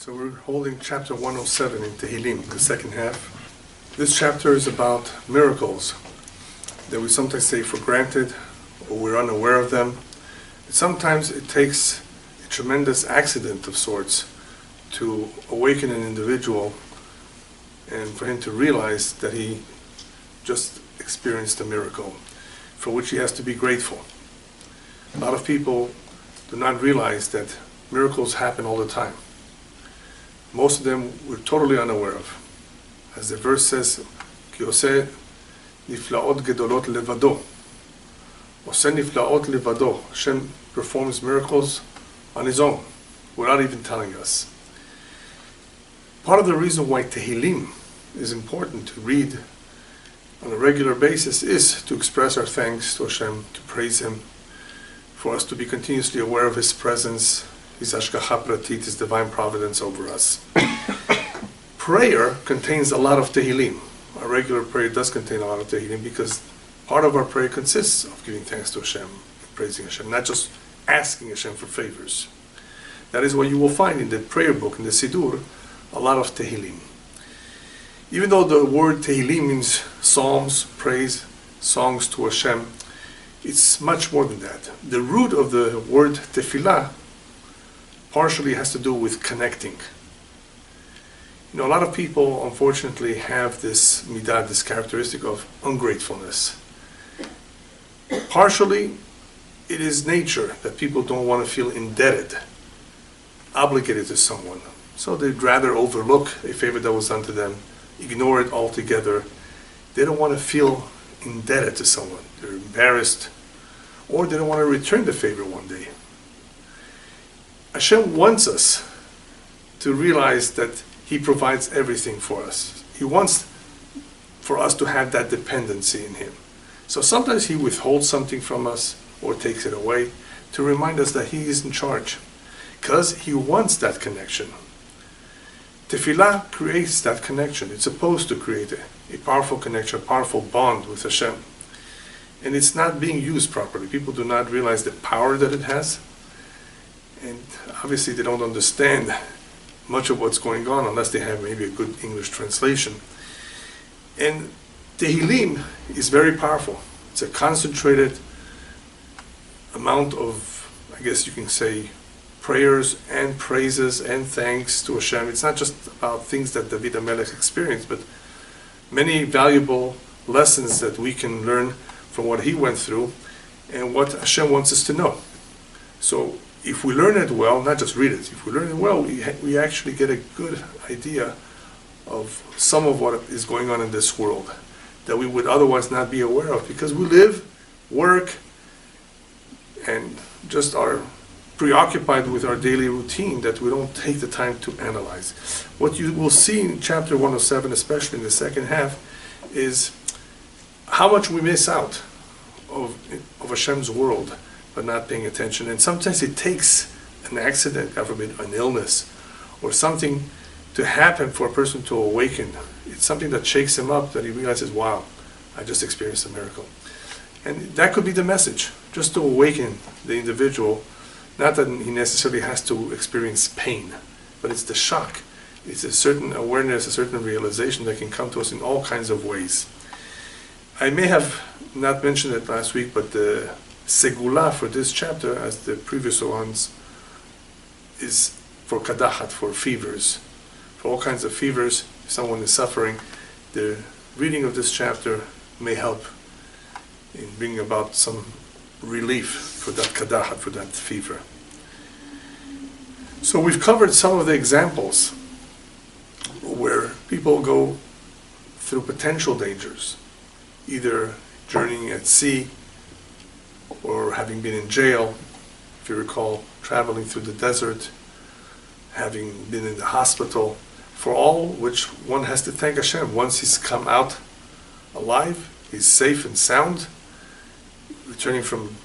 So we're holding chapter 107 in Tehilim, the second half. This chapter is about miracles that we sometimes take for granted or we're unaware of them. Sometimes it takes a tremendous accident of sorts to awaken an individual and for him to realize that he just experienced a miracle for which he has to be grateful. A lot of people do not realize that miracles happen all the time. Most of them we're totally unaware of. As the verse says, Ki oseh niflaot gedolot levado. Oseh niflaot levado. Hashem performs miracles on His own, without even telling us. Part of the reason why Tehilim is important to read on a regular basis is to express our thanks to Hashem, to praise Him, for us to be continuously aware of His presence, His Hashgacha Pratit, His divine providence over us. Prayer contains a lot of Tehilim. Our regular prayer does contain a lot of Tehilim because part of our prayer consists of giving thanks to Hashem, praising Hashem, not just asking Hashem for favors. That is what you will find in the prayer book, in the Siddur, a lot of Tehilim. Even though the word Tehilim means psalms, praise, songs to Hashem, it's much more than that. The root of the word tefillah partially has to do with connecting. You know, a lot of people, unfortunately, have this midah, this characteristic of ungratefulness. Partially, it is nature that people don't want to feel indebted, obligated to someone. So they'd rather overlook a favor that was done to them, ignore it altogether. They don't want to feel indebted to someone. They're embarrassed, or they don't want to return the favor one day. Hashem wants us to realize that He provides everything for us. He wants for us to have that dependency in Him. So sometimes He withholds something from us or takes it away to remind us that He is in charge, because He wants that connection. Tefillah creates that connection. It's supposed to create a powerful connection, a powerful bond with Hashem. And it's not being used properly. People do not realize the power that it has. And obviously they don't understand much of what's going on unless they have maybe a good English translation. And Tehilim is very powerful. It's a concentrated amount of, I guess you can say, prayers and praises and thanks to Hashem. It's not just about things that David HaMelech experienced, but many valuable lessons that we can learn from what he went through and what Hashem wants us to know. So if we learn it well, not just read it, if we learn it well, we actually get a good idea of some of what is going on in this world that we would otherwise not be aware of, because we live, work, and just are preoccupied with our daily routine that we don't take the time to analyze. What you will see in chapter 107, especially in the second half, is how much we miss out of Hashem's world by not paying attention. And sometimes it takes an accident, God forbid, an illness, or something to happen for a person to awaken. It's something that shakes him up, that he realizes, wow, I just experienced a miracle. And that could be the message, just to awaken the individual. Not that he necessarily has to experience pain, but it's the shock. It's a certain awareness, a certain realization that can come to us in all kinds of ways. I may have not mentioned it last week, but the segula for this chapter, as the previous ones, is for kadachat, for fevers. For all kinds of fevers, if someone is suffering, the reading of this chapter may help in bringing about some relief for that kadachat, for that fever. So we've covered some of the examples where people go through potential dangers, either journeying at sea or having been in jail, if you recall, traveling through the desert, having been in the hospital, for all which one has to thank Hashem. Once he's come out alive, he's safe and sound, returning from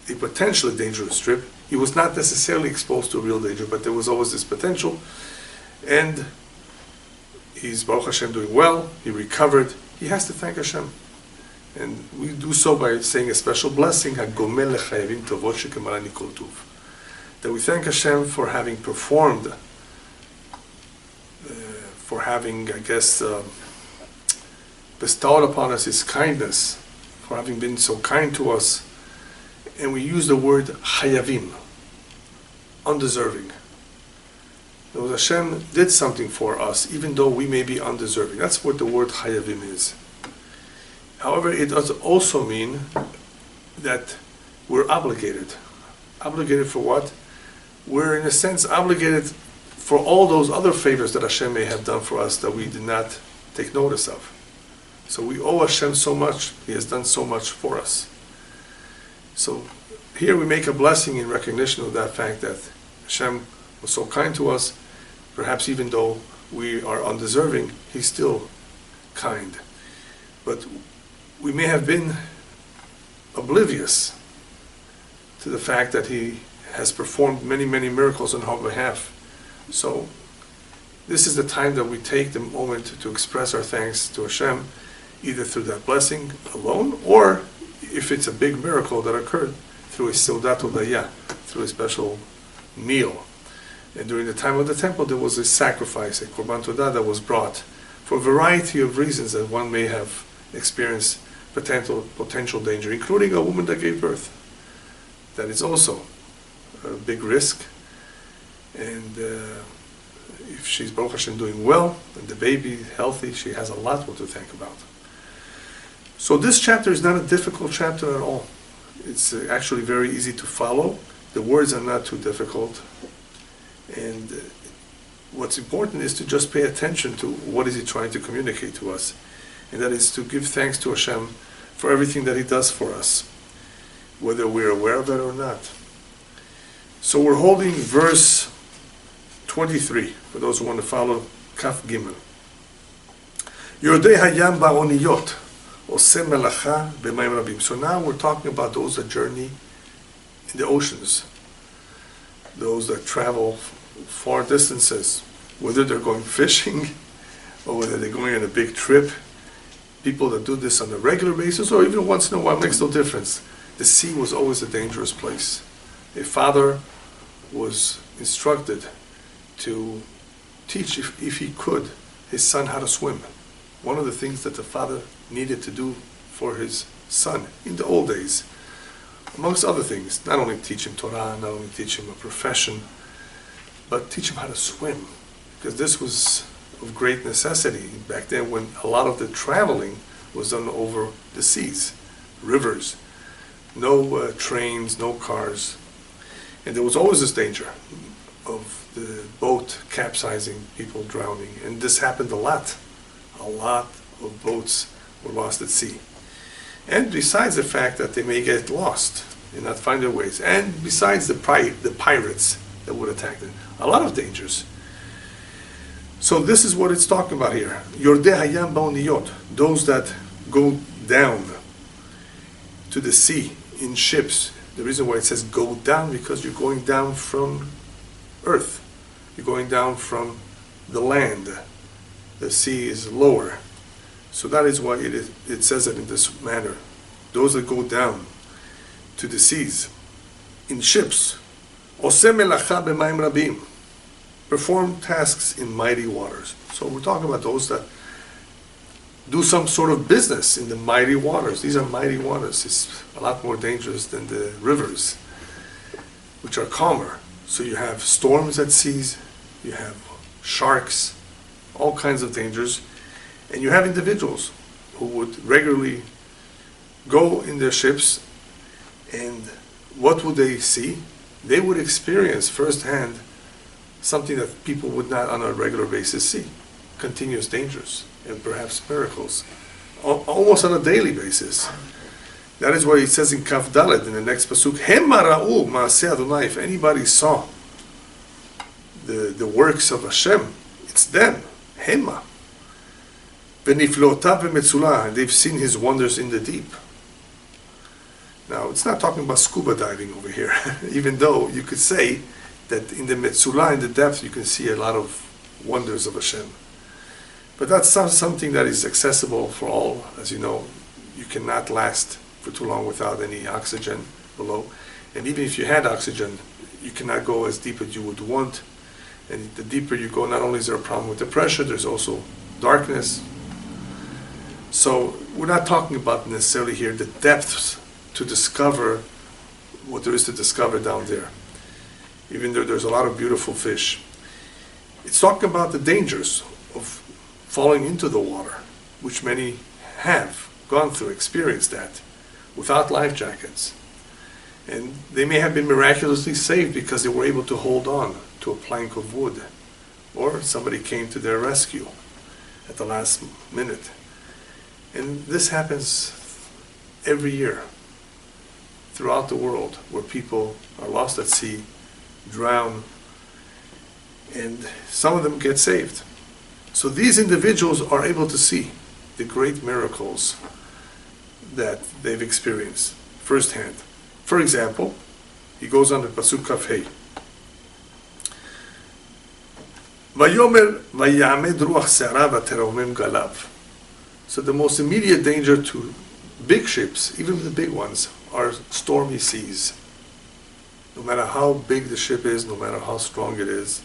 a potentially dangerous trip. He was not necessarily exposed to real danger, but there was always this potential. And he's, Baruch Hashem, doing well, he recovered. He has to thank Hashem. And we do so by saying a special blessing, HaGomel Lechayavim Tovot Shekemalani Kol Tuv. That we thank Hashem for having performed for having, I guess, bestowed upon us His kindness, for having been so kind to us. And we use the word hayavim, undeserving. Because Hashem did something for us, even though we may be undeserving. That's what the word hayavim is. However, it does also mean that we're obligated. Obligated for what? We're, in a sense, obligated for all those other favors that Hashem may have done for us that we did not take notice of. So we owe Hashem so much. He has done so much for us. So here we make a blessing in recognition of that fact that Hashem was so kind to us. Perhaps even though we are undeserving, He's still kind. But we may have been oblivious to the fact that He has performed many, many miracles on our behalf. So this is the time that we take the moment to express our thanks to Hashem, either through that blessing alone, or if it's a big miracle that occurred, through a Seudat Hodaya, through a special meal. And during the time of the temple, there was a sacrifice, a Korban Todah, that was brought for a variety of reasons that one may have experienced potential danger, including a woman that gave birth. That is also a big risk. And if she's, Baruch Hashem, doing well, and the baby healthy, she has a lot more to think about. So this chapter is not a difficult chapter at all. It's actually very easy to follow. The words are not too difficult. And what's important is to just pay attention to what is He trying to communicate to us. And that is to give thanks to Hashem for everything that He does for us, whether we're aware of it or not. So we're holding verse 23, for those who want to follow Kaf Gimel. Yordei hayam ba'oniyot, oseh melacha b'mayim rabim. So now we're talking about those that journey in the oceans, those that travel far distances, whether they're going fishing or whether they're going on a big trip. People that do this on a regular basis or even once in a while, makes no difference. The sea was always a dangerous place. A father was instructed to teach, if he could, his son how to swim. One of the things that the father needed to do for his son in the old days, amongst other things, not only teach him Torah, not only teach him a profession, but teach him how to swim, because this was of great necessity back then when a lot of the traveling was done over the seas, rivers, no trains, no cars, and there was always this danger of the boat capsizing, people drowning, and this happened a lot. A lot of boats were lost at sea. And besides the fact that they may get lost and not find their ways, and besides the pirates that would attack them, a lot of dangers. So this is what it's talking about here. Yordei hayam ba'oniyot, those that go down to the sea in ships. The reason why it says go down, because you're going down from earth. You're going down from the land. The sea is lower. So that is why it says it in this manner. Those that go down to the seas in ships. Oseh melacha b'mayim rabim, perform tasks in mighty waters. So we're talking about those that do some sort of business in the mighty waters. These are mighty waters. It's a lot more dangerous than the rivers, which are calmer. So you have storms at seas, you have sharks, all kinds of dangers, and you have individuals who would regularly go in their ships, and what would they see? They would experience firsthand something that people would not on a regular basis see. Continuous dangers and perhaps miracles, almost on a daily basis. That is why it says in Kaf Dalet, in the next pasuk, Hema ra'u ma'aseh Adonai. If anybody saw the works of Hashem, it's them. Hema. V'niflotav v'metzulah, and they've seen His wonders in the deep. Now, it's not talking about scuba diving over here, even though you could say that in the Metzulah, in the depth, you can see a lot of wonders of Hashem. But that's something that is accessible for all. As you know, you cannot last for too long without any oxygen below. And even if you had oxygen, you cannot go as deep as you would want. And the deeper you go, not only is there a problem with the pressure, there's also darkness. So we're not talking about necessarily here the depths to discover what there is to discover down there, even though there's a lot of beautiful fish. It's talking about the dangers of falling into the water, which many have gone through, experienced that, without life jackets. And they may have been miraculously saved because they were able to hold on to a plank of wood, or somebody came to their rescue at the last minute. And this happens every year throughout the world, where people are lost at sea, drown, and some of them get saved. So these individuals are able to see the great miracles that they've experienced firsthand. For example, he goes on to Pasuk Kaf Hey. Vayomer vayamed ruach se'ara v'teromim galav. So the most immediate danger to big ships, even the big ones, are stormy seas. No matter how big the ship is, no matter how strong it is,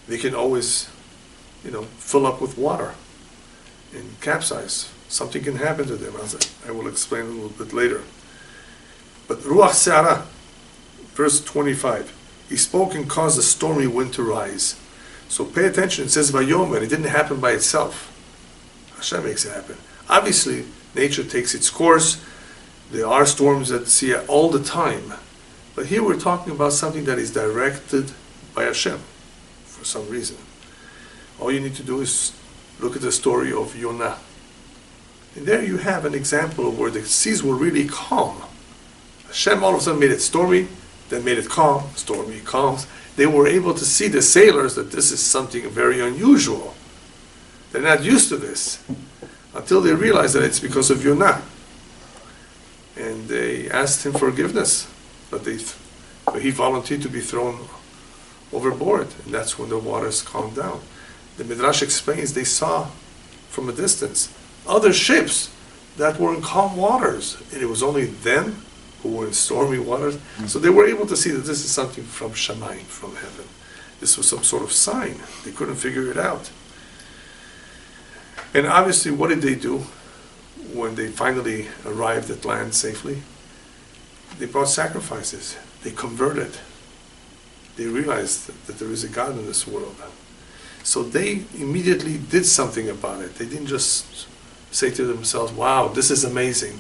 they can always, fill up with water and capsize. Something can happen to them, as I will explain a little bit later. But Ruach Se'ara, verse 25, he spoke and caused a stormy wind to rise. So pay attention, it says Vayomer, it didn't happen by itself. Hashem makes it happen. Obviously, nature takes its course. There are storms at sea all the time. But here we're talking about something that is directed by Hashem for some reason. All you need to do is look at the story of Yonah. And there you have an example of where the seas were really calm. Hashem all of a sudden made it stormy, then made it calm, stormy, calm. They were able to see, the sailors, that this is something very unusual. They're not used to this until they realized that it's because of Yonah. And they asked him forgiveness, but he volunteered to be thrown overboard, and that's when the waters calmed down. The Midrash explains they saw from a distance other ships that were in calm waters, and it was only them who were in stormy waters. So they were able to see that this is something from Shamayim, from heaven. This was some sort of sign. They couldn't figure it out. And obviously, what did they do when they finally arrived at land safely? They brought sacrifices. They converted. They realized that there is a God in this world. So they immediately did something about it. They didn't just say to themselves, wow, this is amazing.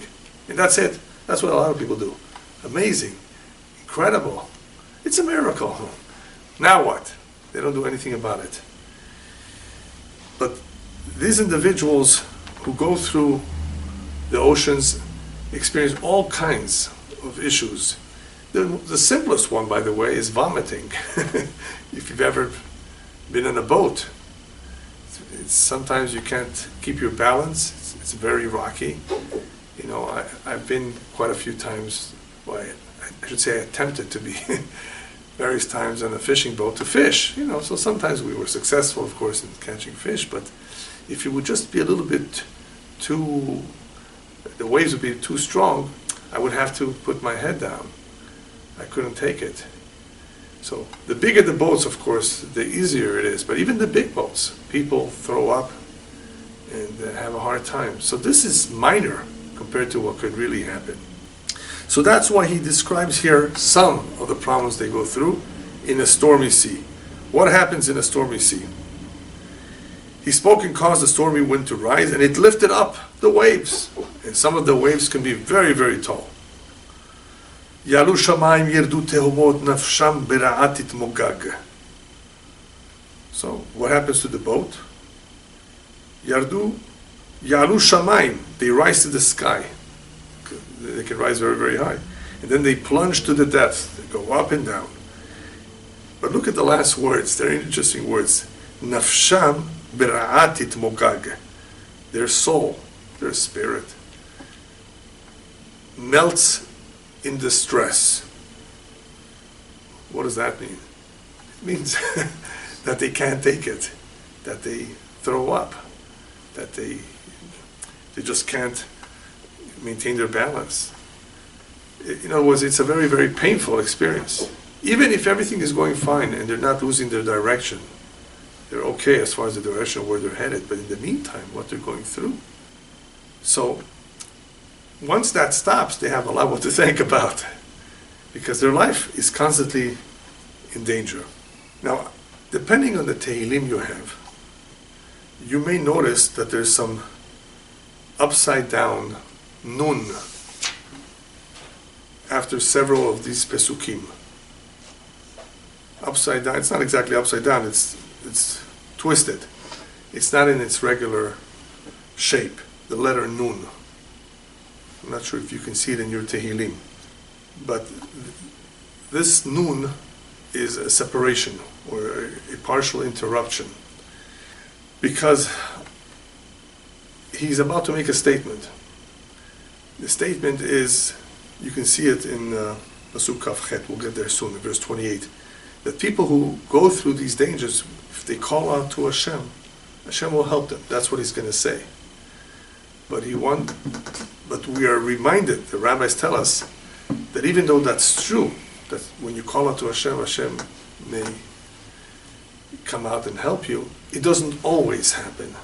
And that's it. That's what a lot of people do. Amazing. Incredible. It's a miracle. Now what? They don't do anything about it. But these individuals who go through the oceans experience all kinds of issues. The simplest one, by the way, is vomiting. If you've ever been in a boat, sometimes you can't keep your balance. It's very rocky. I've been quite a few times, I should say I attempted to be various times on a fishing boat to fish. So sometimes we were successful, of course, in catching fish, but if it would just be a little bit the waves would be too strong, I would have to put my head down. I couldn't take it. So the bigger the boats, of course, the easier it is. But even the big boats, people throw up and have a hard time. So this is minor compared to what could really happen. So that's why he describes here some of the problems they go through in a stormy sea. What happens in a stormy sea? He spoke and caused the stormy wind to rise, and it lifted up the waves. And some of the waves can be very, very tall. Yalu shamayim yirdu tehomot nafsham bera'atit mogag. So what happens to the boat? Yalu shamayim, they rise to the sky. They can rise very, very high. And then they plunge to the depths. They go up and down. But look at the last words. They're interesting words. Nafsham bera'atit mogag. Their soul, their spirit, melts in distress. What does that mean? It means that they can't take it, that they throw up, that they just can't maintain their balance. In other words, it's a very, very painful experience. Even if everything is going fine and they're not losing their direction, they're okay as far as the direction where they're headed, but in the meantime, what they're going through. So, once that stops, they have a lot what to think about, because their life is constantly in danger. Now, depending on the Tehilim you have, you may notice that there's some upside down nun after several of these pesukim. Upside down, it's not exactly upside down, it's twisted. It's not in its regular shape, the letter nun. I'm not sure if you can see it in your Tehilim, but this nun is a separation or a partial interruption, because he's about to make a statement. The statement is, you can see it in Pasuk Kaf Chet, we'll get there soon, in verse 28, that people who go through these dangers, if they call out to Hashem, Hashem will help them. That's what he's going to say. But we are reminded, the rabbis tell us, that even though that's true, that when you call out to Hashem, Hashem may come out and help you, it doesn't always happen.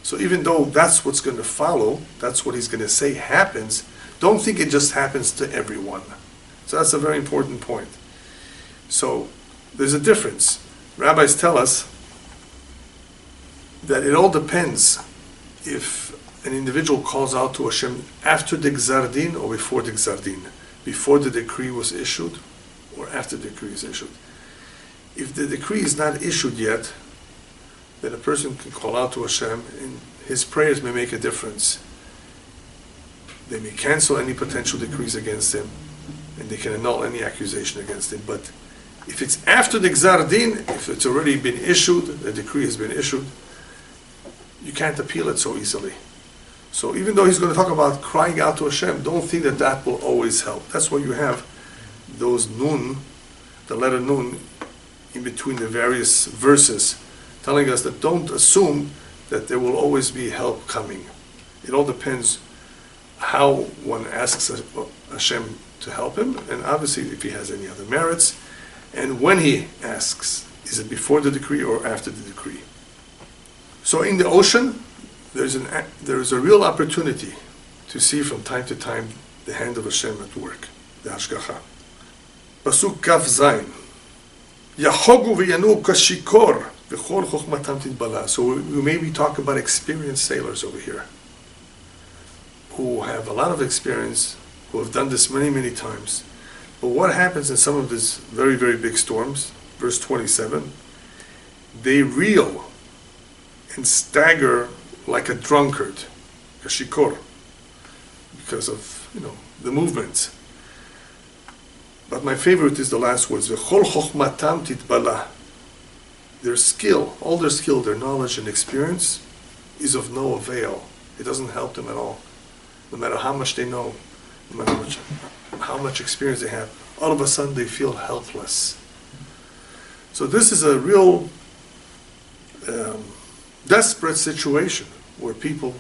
So even though that's what's going to follow, that's what he's going to say happens, don't think it just happens to everyone. So that's a very important point. So there's a difference. Rabbis tell us that it all depends if an individual calls out to Hashem after the Gzar Din or before the Gzar Din, before the decree was issued or after the decree is issued. If the decree is not issued yet, then a person can call out to Hashem and his prayers may make a difference. They may cancel any potential decrees against him and they can annul any accusation against him. But if it's after the Gzar Din, if it's already been issued, the decree has been issued, you can't appeal it so easily. So even though he's going to talk about crying out to Hashem, don't think that that will always help. That's why you have those nun, the letter nun, in between the various verses, telling us that don't assume that there will always be help coming. It all depends how one asks Hashem to help him, and obviously if he has any other merits, and when he asks, is it before the decree or after the decree? So in the ocean, there is a real opportunity to see from time to time the hand of Hashem at work, the Hashgacha. Pasuk Kaf Zayin. Yahogu v'yanu kashikor v'chol chochmatam titbala. So we maybe talk about experienced sailors over here, who have a lot of experience, who have done this many, many times. But what happens in some of these very, very big storms, verse 27, they reel and stagger like a drunkard, a shikor, because of, the movements. But my favorite is the last words, V'chol chochmatam titbala. Their skill, all their skill, their knowledge and experience is of no avail. It doesn't help them at all. No matter how much they know, no matter how much experience they have, all of a sudden they feel helpless. So this is a real desperate situation where people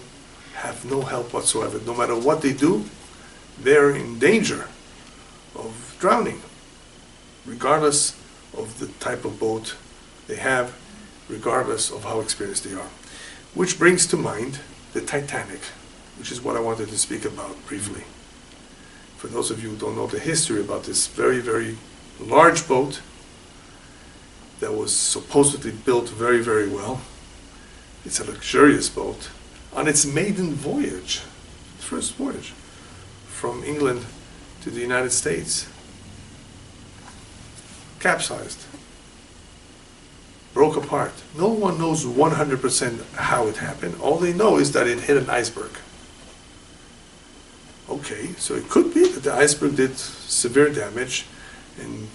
have no help whatsoever. No matter what they do, they're in danger of drowning, regardless of the type of boat they have, regardless of how experienced they are. Which brings to mind the Titanic, which is what I wanted to speak about briefly. For those of you who don't know the history about this very, very large boat that was supposedly built very, very well. It's a luxurious boat. On its maiden voyage, first voyage, from England to the United States, capsized, broke apart. No one knows 100% how it happened. All they know is that it hit an iceberg. Okay, so it could be that the iceberg did severe damage and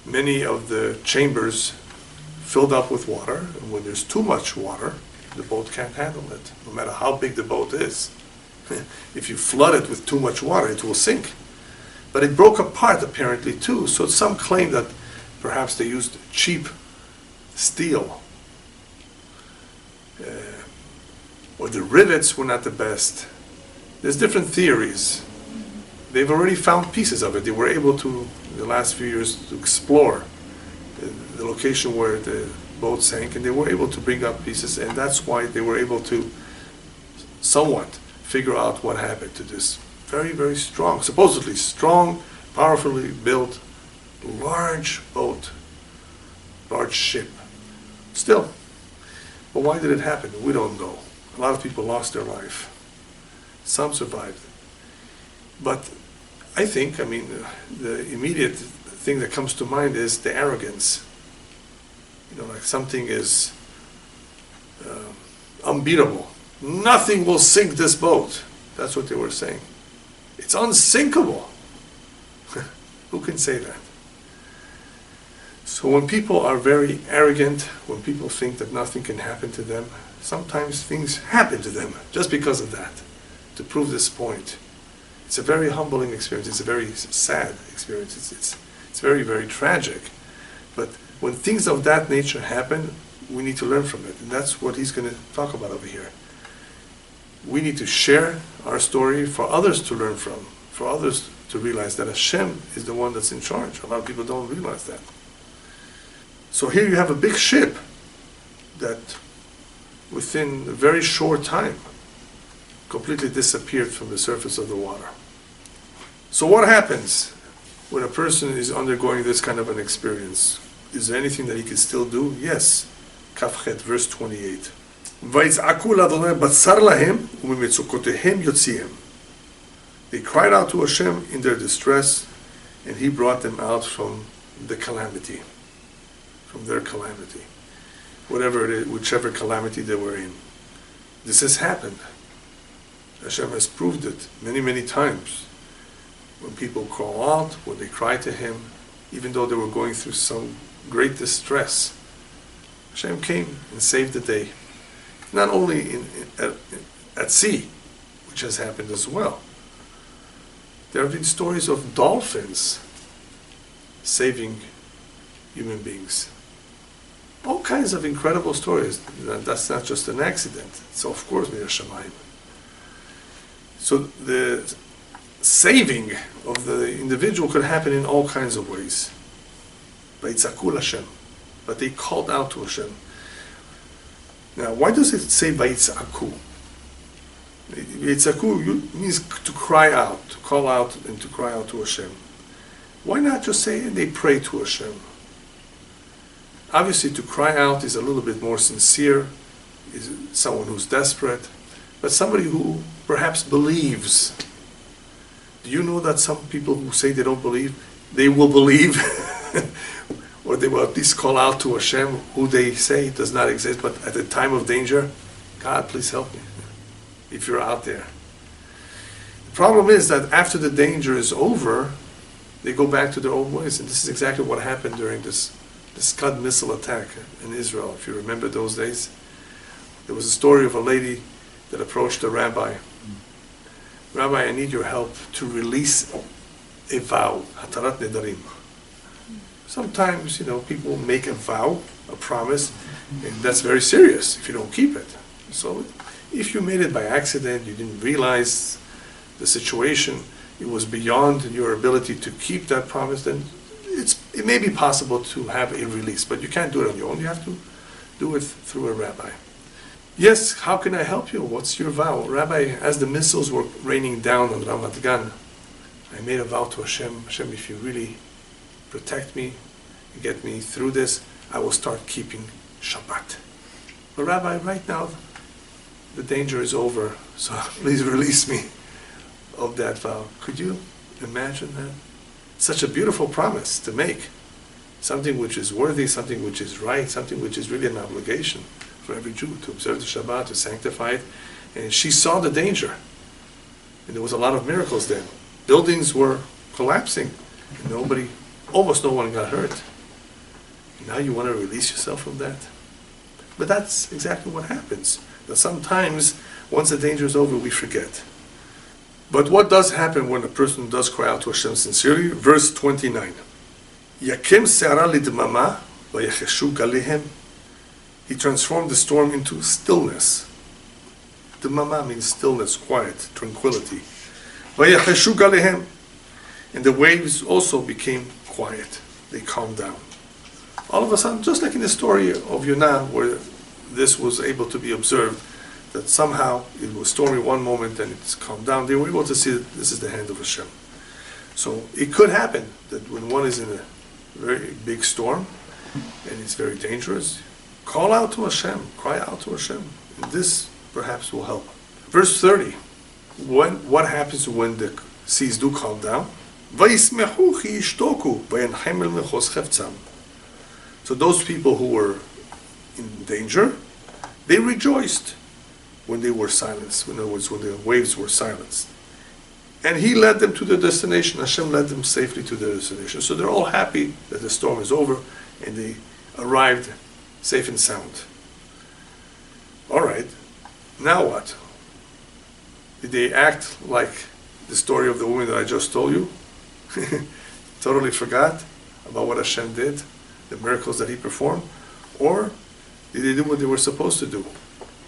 many of the chambers filled up with water, and when there's too much water, the boat can't handle it, no matter how big the boat is. If you flood it with too much water, it will sink. But it broke apart apparently too, so some claim that perhaps they used cheap steel, or the rivets were not the best. There's different theories. they've already found pieces of it. They were able to, in the last few years, to explore the location where the boat sank, and they were able to bring up pieces, and that's why they were able to somewhat figure out what happened to this very, very strong, supposedly strong, powerfully built, large boat, large ship. Still, but why did it happen? We don't know. A lot of people lost their life. Some survived. But I think, the immediate thing that comes to mind is the arrogance. Like something is unbeatable. Nothing will sink this boat. That's what they were saying. It's unsinkable. Who can say that? So when people are very arrogant, when people think that nothing can happen to them, sometimes things happen to them just because of that, to prove this point. It's a very humbling experience. It's a very sad experience. It's very, very tragic. But when things of that nature happen, we need to learn from it. And that's what he's going to talk about over here. We need to share our story for others to learn from, for others to realize that Hashem is the one that's in charge. A lot of people don't realize that. So here you have a big ship that within a very short time completely disappeared from the surface of the water. So what happens when a person is undergoing this kind of an experience? Is there anything that he can still do? Yes. Kafchet, verse 28. ויצעקו לאדוני בצר להם וממצוקותיהם יוציאם. They cried out to Hashem in their distress, and He brought them out from the calamity, from their calamity, whatever it is, whichever calamity they were in. This has happened. Hashem has proved it many, many times. When people call out, when they cry to Him, even though they were going through some great distress, Hashem came and saved the day. Not only at sea, which has happened as well. There have been stories of dolphins saving human beings. All kinds of incredible stories. That's not just an accident. So of course, Mir Shamayim. So the saving of the individual could happen in all kinds of ways. Vayitzaku Hashem. But they called out to Hashem. Now, why does it say Vayitzaku? Vayitzaku means to cry out, to call out and to cry out to Hashem. Why not just say they pray to Hashem? Obviously, to cry out is a little bit more sincere, is someone who's desperate, but somebody who perhaps believes. Do you know that some people who say they don't believe, they will believe? Or they will at least call out to Hashem, who they say does not exist, but at the time of danger, God, please help me, if you're out there. The problem is that after the danger is over, they go back to their old ways, and this is exactly what happened during this Scud missile attack in Israel. If you remember those days, there was a story of a lady that approached a rabbi. Rabbi, I need your help to release a vow, hatarat nedarim. Sometimes, people make a vow, a promise, and that's very serious if you don't keep it. So if you made it by accident, you didn't realize the situation, it was beyond your ability to keep that promise, then it may be possible to have a release, but you can't do it on your own. You have to do it through a rabbi. Yes, how can I help you? What's your vow? Rabbi, as the missiles were raining down on Ramat Gan, I made a vow to Hashem. Hashem, if you really protect me and get me through this, I will start keeping Shabbat. But Rabbi, right now, the danger is over, so please release me of that vow. Could you imagine that? Such a beautiful promise to make. Something which is worthy, something which is right, something which is really an obligation for every Jew to observe the Shabbat, to sanctify it. And she saw the danger. And there was a lot of miracles then. Buildings were collapsing. And almost no one got hurt. Now you want to release yourself from that? But that's exactly what happens. That sometimes, once the danger is over, we forget. But what does happen when a person does cry out to Hashem sincerely? Verse 29. Yakim se'ara lidmama vayecheshu galihem. He transformed the storm into stillness. Dmama means stillness, quiet, tranquility. Vayecheshu galihem. And the waves also became quiet. They calmed down. All of a sudden, just like in the story of Yonah, where this was able to be observed, that somehow it was stormy one moment and it's calmed down, they were able to see that this is the hand of Hashem. So it could happen that when one is in a very big storm and it's very dangerous, call out to Hashem, cry out to Hashem. And this perhaps will help. Verse 30, what happens when the seas do calm down? So those people who were in danger, they rejoiced when they were silenced, in other words, when the waves were silenced. And he led them to their destination. Hashem led them safely to their destination. So they're all happy that the storm is over and they arrived safe and sound. All right, now what? Did they act like the story of the woman that I just told you? Totally forgot about what Hashem did, the miracles that he performed? Or did they do what they were supposed to do,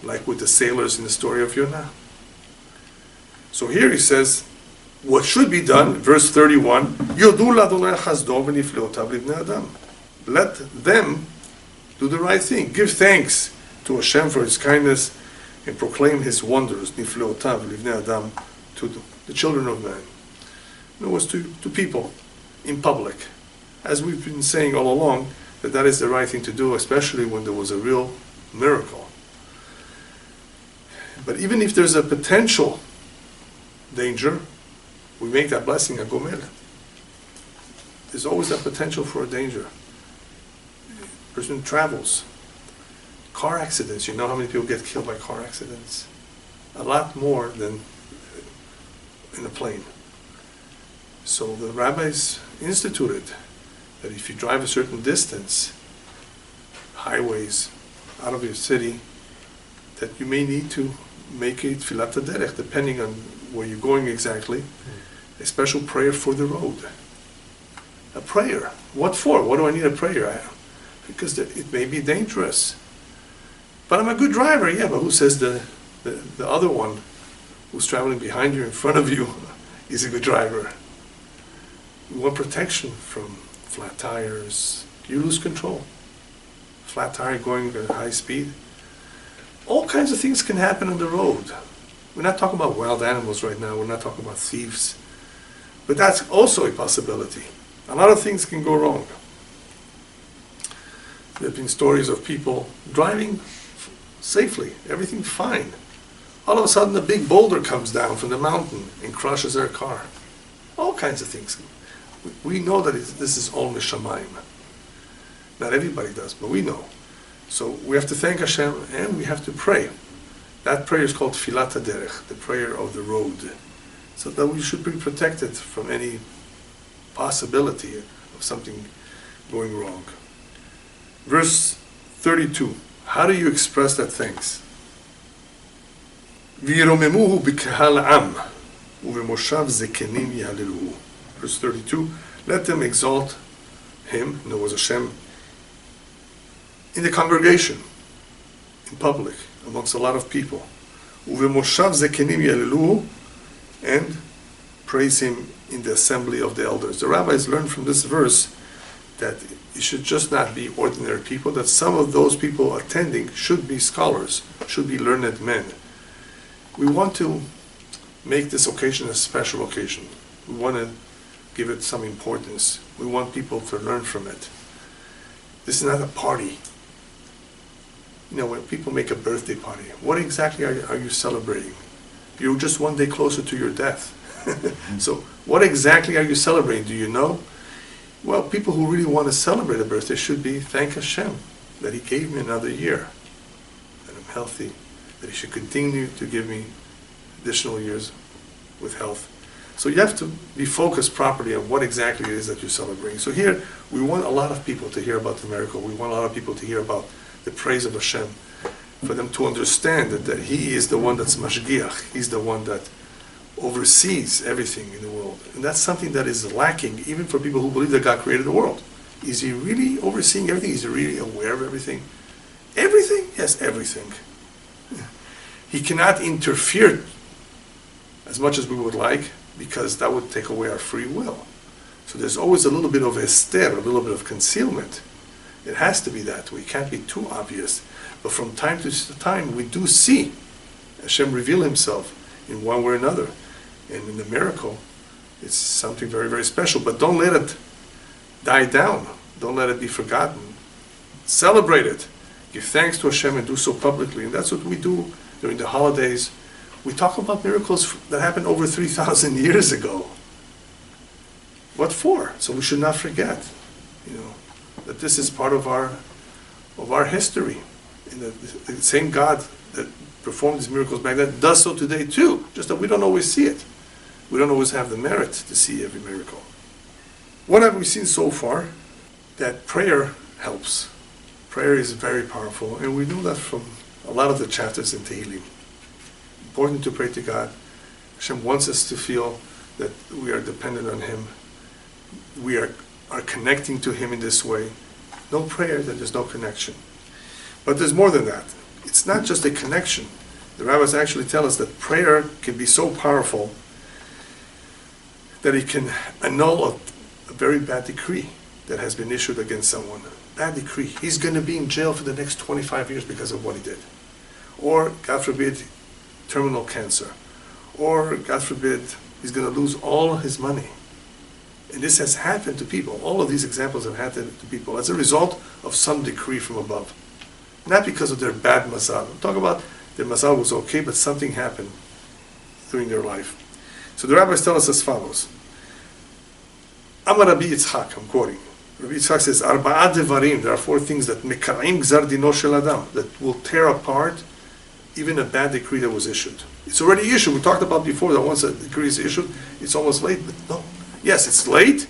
like with the sailors in the story of Yonah? So here he says, what should be done, verse 31, let them do the right thing. Give thanks to Hashem for his kindness and proclaim his wonders, to the children of man. In other words, to people in public. As we've been saying all along, that is the right thing to do, especially when there was a real miracle. But even if there's a potential danger, we make that blessing a gomel. There's always a potential for a danger. A person travels. Car accidents, you know how many people get killed by car accidents? A lot more than in a plane. So the rabbis instituted that if you drive a certain distance, highways, out of your city, that you may need to make a tfilat derech, depending on where you're going exactly, a special prayer for the road. A prayer. What for? What do I need a prayer? Because it may be dangerous. But I'm a good driver. Yeah, but who says the other one who's traveling behind you, in front of you, is a good driver? You want protection from flat tires. You lose control. Flat tire going at high speed. All kinds of things can happen on the road. We're not talking about wild animals right now. We're not talking about thieves. But that's also a possibility. A lot of things can go wrong. There have been stories of people driving safely, everything fine. All of a sudden a big boulder comes down from the mountain and crushes their car. All kinds of things. We know that this is all mishamayim. Not everybody does, but we know. So we have to thank Hashem and we have to pray. That prayer is called tfilat derech, the prayer of the road. So that we should be protected from any possibility of something going wrong. Verse 32. How do you express that thanks? V'yiromemuhu b'kehal am u'v'moshav zekenim yahaleluhu. Verse 32. Let them exalt him, in other words, Hashem, in the congregation, in public, amongst a lot of people. U'v'moshav zekenim yahaleluhu, and praise him in the assembly of the elders. The rabbis learned from this verse that it should just not be ordinary people, that some of those people attending should be scholars, should be learned men. We want to make this occasion a special occasion. We want to give it some importance. We want people to learn from it. This is not a party. You know, when people make a birthday party, what exactly are you celebrating? You're just one day closer to your death. So what exactly are you celebrating? Do you know? Well, people who really want to celebrate a birthday should be thank Hashem that he gave me another year, that I'm healthy, that he should continue to give me additional years with health. So you have to be focused properly on what exactly it is that you're celebrating. So here, we want a lot of people to hear about the miracle. We want a lot of people to hear about the praise of Hashem, for them to understand that he is the one that's mashgiach. He's the one that oversees everything in the world. And that's something that is lacking even for people who believe that God created the world. Is he really overseeing everything? Is he really aware of everything? Everything? Yes, everything. He cannot interfere as much as we would like, because that would take away our free will. So there's always a little bit of ester, a little bit of concealment. It has to be that way. It can't be too obvious. But from time to time, we do see Hashem reveal himself in one way or another. And in the miracle, it's something very, very special. But don't let it die down. Don't let it be forgotten. Celebrate it. Give thanks to Hashem and do so publicly. And that's what we do during the holidays. We talk about miracles that happened over 3,000 years ago. What for? So we should not forget, that this is part of our history. And the same God that performed these miracles back then does so today too, just that we don't always see it. We don't always have the merit to see every miracle. What have we seen so far? That prayer helps. Prayer is very powerful, and we know that from a lot of the chapters in Tehilim. Important to pray to God. Hashem wants us to feel that we are dependent on Him. We are connecting to Him in this way. No prayer, then there's no connection. But there's more than that. It's not just a connection. The rabbis actually tell us that prayer can be so powerful that it can annul a very bad decree that has been issued against someone. Bad decree. He's going to be in jail for the next 25 years because of what he did. Or, God forbid, terminal cancer. Or, God forbid, he's going to lose all his money. And this has happened to people. All of these examples have happened to people as a result of some decree from above. Not because of their bad mazal. I'm talking about their mazal was okay, but something happened during their life. So the rabbis tell us as follows. Amar Rabbi Yitzchak, I'm quoting. Rabbi Yitzchak says, Arba'at devarim, there are 4 things that meka'im gzar dino shel adam, that will tear apart even a bad decree that was issued. It's already issued. We talked about before that once a decree is issued, it's almost late, but no. Yes, it's late,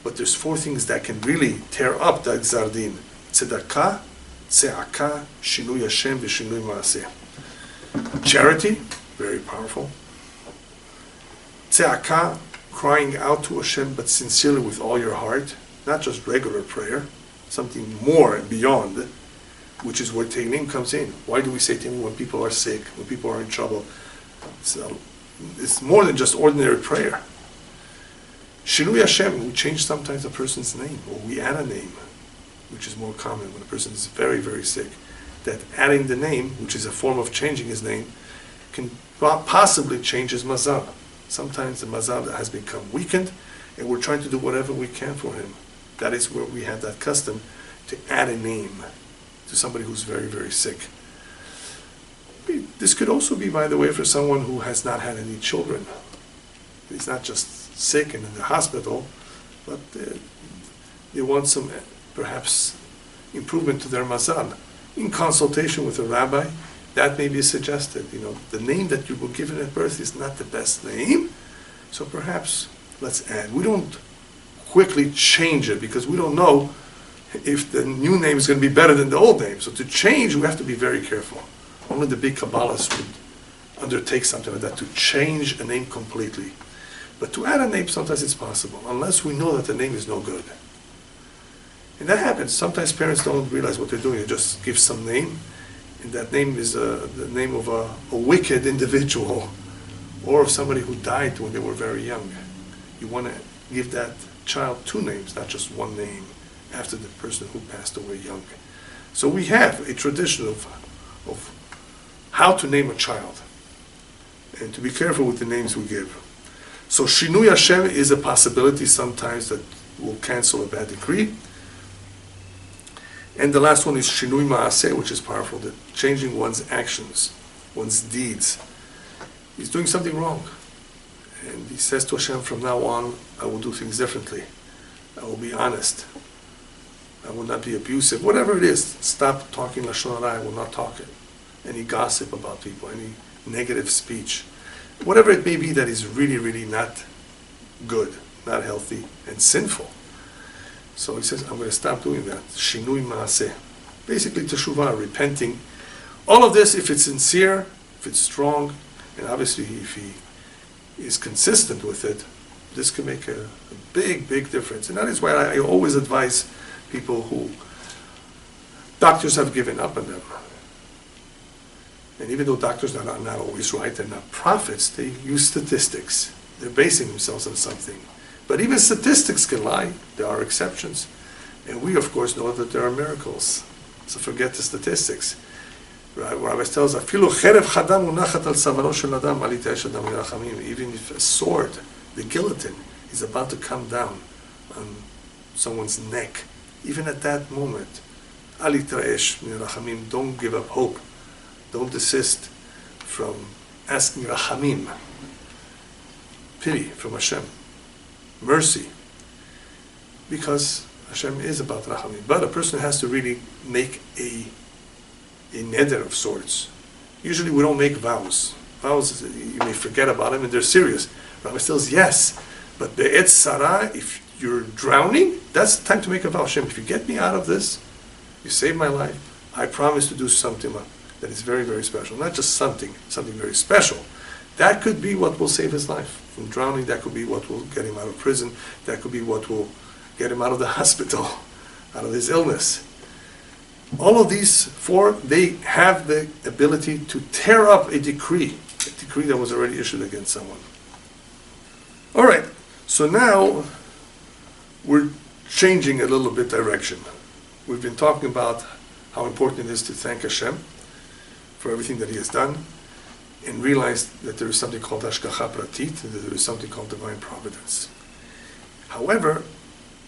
but there's 4 things that can really tear up that gzar din. Tzedakah, tze'akah, shinui Hashem, v'shinui ma'aseh. Charity, very powerful. Tze'akah, crying out to Hashem, but sincerely with all your heart, not just regular prayer, something more and beyond, which is where Tehilim comes in. Why do we say Tehilim when people are sick, when people are in trouble? So it's more than just ordinary prayer. Shinui Hashem, we change sometimes a person's name, or we add a name, which is more common when a person is very, very sick. That adding the name, which is a form of changing his name, can possibly change his mazal. Sometimes the mazal has become weakened, and we're trying to do whatever we can for him. That is where we have that custom to add a name to somebody who's very, very sick. This could also be, by the way, for someone who has not had any children. He's not just sick and in the hospital, but they want some, perhaps, improvement to their mazal. In consultation with a rabbi, that may be suggested. The name that you were given at birth is not the best name, so perhaps let's add. We don't quickly change it because we don't know if the new name is going to be better than the old name. So to change, we have to be very careful. Only the big Kabbalists would undertake something like that, to change a name completely. But to add a name, sometimes it's possible, unless we know that the name is no good. And that happens. Sometimes parents don't realize what they're doing. They just give some name, and that name is the name of a wicked individual, or of somebody who died when they were very young. You want to give that child 2 names, not just 1 name, after the person who passed away young. So we have a tradition of how to name a child, and to be careful with the names we give. So Shinui Hashem is a possibility sometimes that will cancel a bad decree. And the last one is Shinui Ma'aseh, which is powerful, that changing one's actions, one's deeds. He's doing something wrong. And he says to Hashem, from now on, I will do things differently. I will be honest. I will not be abusive. Whatever it is, stop talking Lashon Hara. I will not talk it. Any gossip about people, any negative speech. Whatever it may be that is really, really not good, not healthy, and sinful. So he says, I'm going to stop doing that. Shinui Ma'aseh. Basically, teshuvah, repenting. All of this, if it's sincere, if it's strong, and obviously if he is consistent with it, this can make a big, big difference. And that is why I always advise people who doctors have given up on them. And even though doctors are not always right, they're not prophets, they use statistics. They're basing themselves on something. But even statistics can lie. There are exceptions. And we, of course, know that there are miracles. So forget the statistics. Rabbi tells us, even if a sword, the guillotine, is about to come down on someone's neck, even at that moment, don't give up hope. Don't desist from asking rachamim, pity from Hashem, mercy, because Hashem is about rachamim. But a person has to really make a neder of sorts. Usually we don't make vows. Vows, you may forget about them and they're serious. Rabbi says, yes, but be'et sarah, if you're drowning, that's the time to make a vow. Hashem, if you get me out of this, you save my life, I promise to do something that is very, very special. Not just something very special. That could be what will save his life from drowning. That could be what will get him out of prison. That could be what will get him out of the hospital, out of his illness. All of these four, they have the ability to tear up a decree that was already issued against someone. All right, so now we're changing a little bit direction. We've been talking about how important it is to thank Hashem for everything that He has done, and realize that there is something called Hashgacha Pratit, and that there is something called divine providence. However,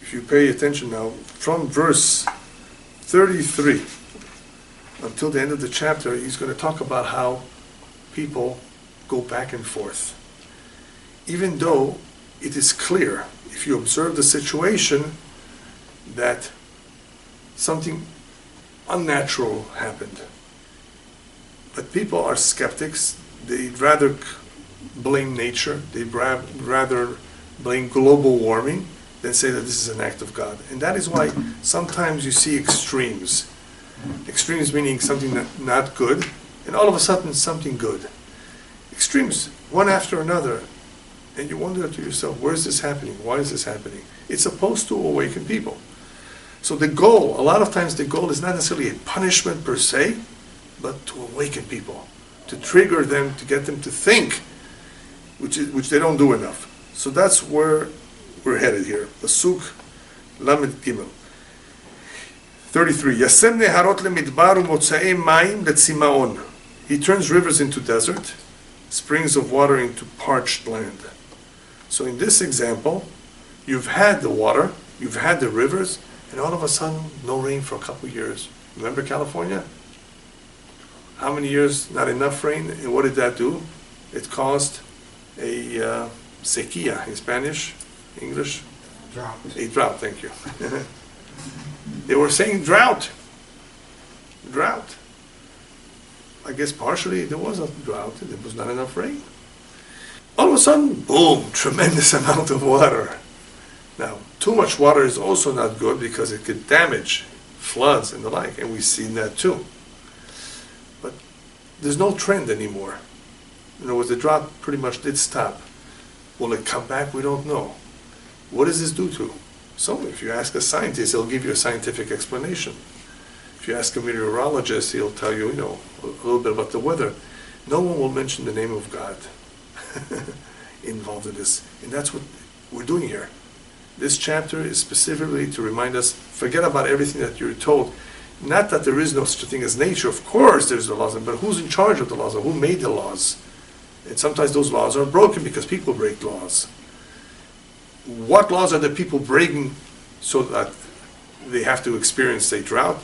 if you pay attention now, from verse 33 until the end of the chapter, he's going to talk about how people go back and forth. Even though it is clear, if you observe the situation, that something unnatural happened. But people are skeptics. They'd rather blame nature. They'd rather blame global warming than say that this is an act of God. And that is why sometimes you see extremes. Extremes meaning something not good, and all of a sudden something good. Extremes, one after another. And you wonder to yourself, where is this happening? Why is this happening? It's supposed to awaken people. So the goal, a lot of times the goal is not necessarily a punishment per se, but to awaken people, to trigger them, to get them to think, which they don't do enough. So that's where we're headed here. Pasuk Lamed Gimel. 33. Yasem neharot lemidbar u'motzaei mayim letzimaon. He turns rivers into desert, springs of water into parched land. So in this example, you've had the water, you've had the rivers, and all of a sudden, no rain for a couple of years. Remember California? How many years, not enough rain, and what did that do? It caused a sequía in Spanish, English? Drought. A drought, thank you. They were saying drought. Drought. I guess partially there was a drought, there was not enough rain. All of a sudden, boom, tremendous amount of water. Now, too much water is also not good because it could damage floods and the like, and we've seen that too. But there's no trend anymore. In other words, the drought pretty much did stop. Will it come back? We don't know. What does this do to? So if you ask a scientist, he'll give you a scientific explanation. If you ask a meteorologist, he'll tell you, a little bit about the weather. No one will mention the name of God involved in this. And that's what we're doing here. This chapter is specifically to remind us, forget about everything that you're told. Not that there is no such a thing as nature. Of course there's the laws, but who's in charge of the laws, or who made the laws? And sometimes those laws are broken because people break laws. What laws are the people breaking so that they have to experience a drought?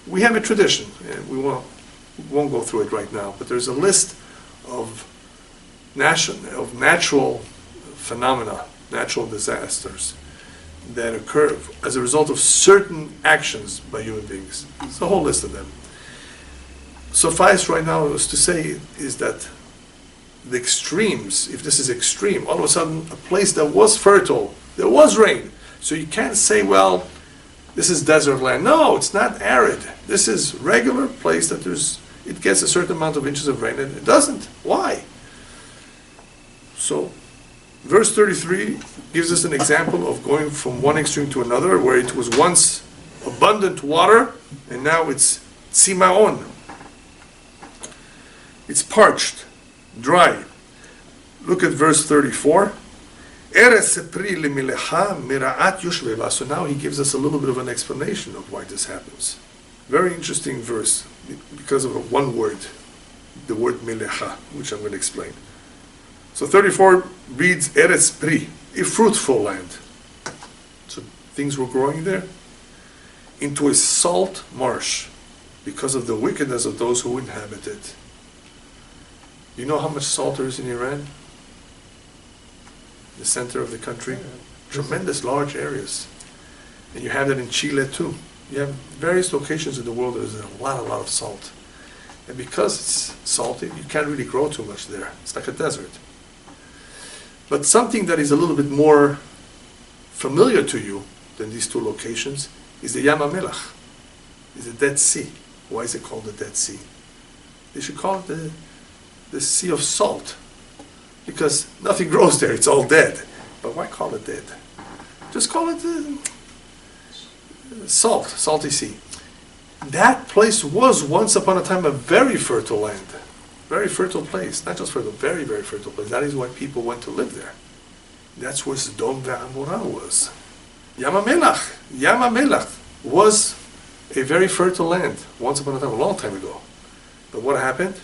We have a tradition, and we won't go through it right now, but there's a list of natural phenomena, natural disasters that occur as a result of certain actions by human beings. It's a whole list of them. Suffice right now is to say is that the extremes, if this is extreme, all of a sudden a place that was fertile, there was rain. So you can't say, well, this is desert land. No, it's not arid. This is regular place that it gets a certain amount of inches of rain, and it doesn't. Why? So, verse 33 gives us an example of going from one extreme to another, where it was once abundant water, and now it's tzimaon. It's parched, dry. Look at verse 34. So now he gives us a little bit of an explanation of why this happens. Very interesting verse, because of one word, the word melecha, which I'm going to explain. So 34 reads Eretz Pri, a fruitful land. So things were growing there, into a salt marsh, because of the wickedness of those who inhabit it. You know how much salt there is in Iran? The center of the country? Tremendous large areas. And you have that in Chile too. You have various locations in the world where there's a lot of salt. And because it's salty, you can't really grow too much there. It's like a desert. But something that is a little bit more familiar to you than these two locations is the Yam HaMelech, is the Dead Sea. Why is it called the Dead Sea? They should call it the Sea of Salt, because nothing grows there, it's all dead. But why call it dead? Just call it salty sea. That place was once upon a time a very fertile land, very fertile place, not just fertile, very, very fertile place. That is why people went to live there. That's where Sodom ve'Amorah was. Yam HaMelech was a very fertile land, once upon a time, a long time ago. But what happened?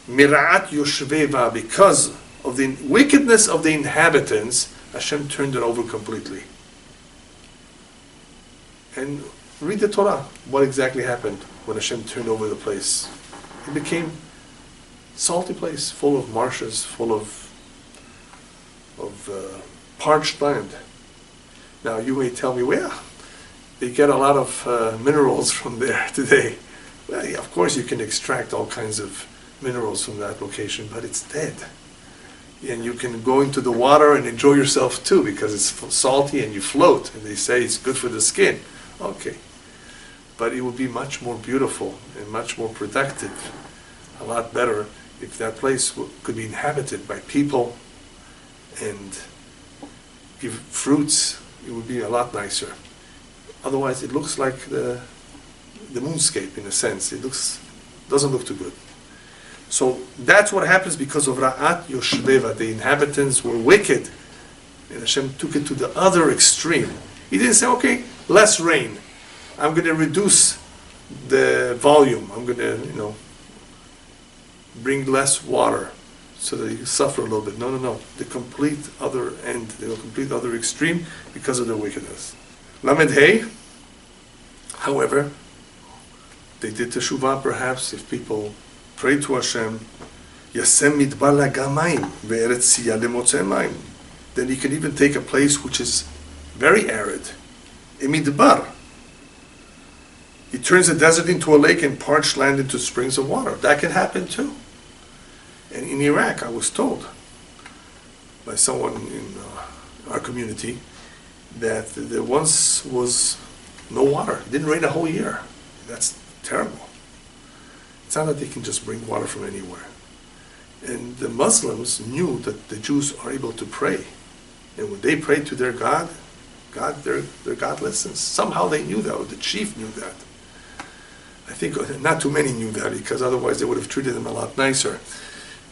Mira'at Yoshveva, because of the wickedness of the inhabitants, Hashem turned it over completely. And read the Torah, what exactly happened when Hashem turned over the place. It became a salty place, full of marshes, full of parched land. Now you may tell me, well, they get a lot of minerals from there today. Well, yeah, of course you can extract all kinds of minerals from that location, but it's dead. And you can go into the water and enjoy yourself too, because it's salty and you float, and they say it's good for the skin. Okay. But it would be much more beautiful and much more productive, a lot better, if that place could be inhabited by people and give fruits. It would be a lot nicer. Otherwise, it looks like the moonscape in a sense. It doesn't look too good. So that's what happens because of Ra'at Yoshveva. The inhabitants were wicked, and Hashem took it to the other extreme. He didn't say, okay, less rain. I'm going to reduce the volume. I'm going to, bring less water so that you suffer a little bit. No. The complete other end, the complete other extreme because of their wickedness. Lamed Hey, however, they did teshuvah perhaps if people pray to Hashem. Yasem midbar lagamayim ve'eretz siya lemotzei mayim. Then He can even take a place which is very arid, a midbar. He turns the desert into a lake and parched land into springs of water. That can happen too. And in Iraq, I was told by someone in our community that there once was no water. It didn't rain a whole year. That's terrible. It's not that they can just bring water from anywhere. And the Muslims knew that the Jews are able to pray. And when they prayed to their God, their God listens. Somehow they knew that, or the chief knew that. I think not too many knew that, because otherwise they would have treated them a lot nicer.